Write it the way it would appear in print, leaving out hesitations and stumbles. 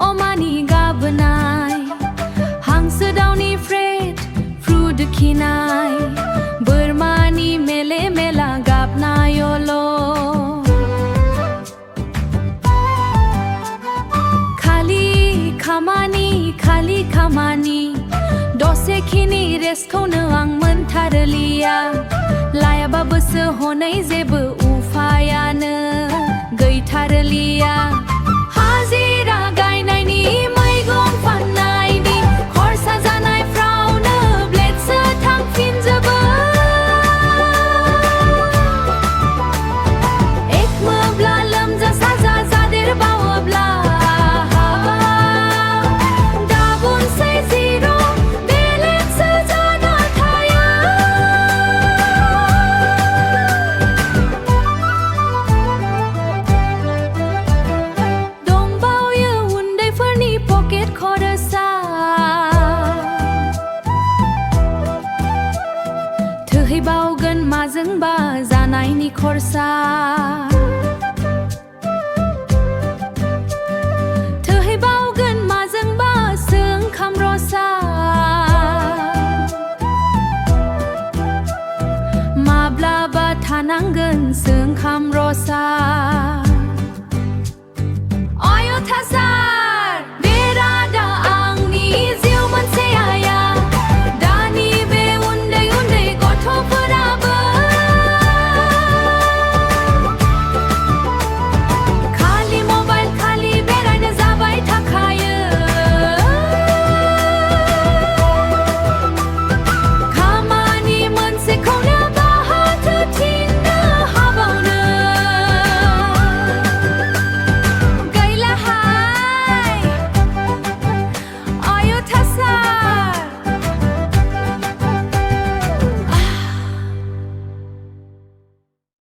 अमानि गाबोनाय हांसो दावनि फ्रेद फ्रुद खिनाय बोरमानि मेले मेला गाबनायल' खालि खामानि दसेखिनि रेस्टखौनो आं मोनथारलिया लायाबाबोसो हनै जेबो उफायानो गैथारलिया हाजिरा गायनायनि मैगं फाननायनि खरसा जानायफ्रावनो ब्लेडसो थांफिनजोबो एखमब्ला लोमजा साजा जादेरबावोब्ला बावगोन माजोंबा जानायनि खरसा थोहैबावगोन माजोंबा ओंखाम रसा माब्लाबा थानांगोन ओंखाम रसा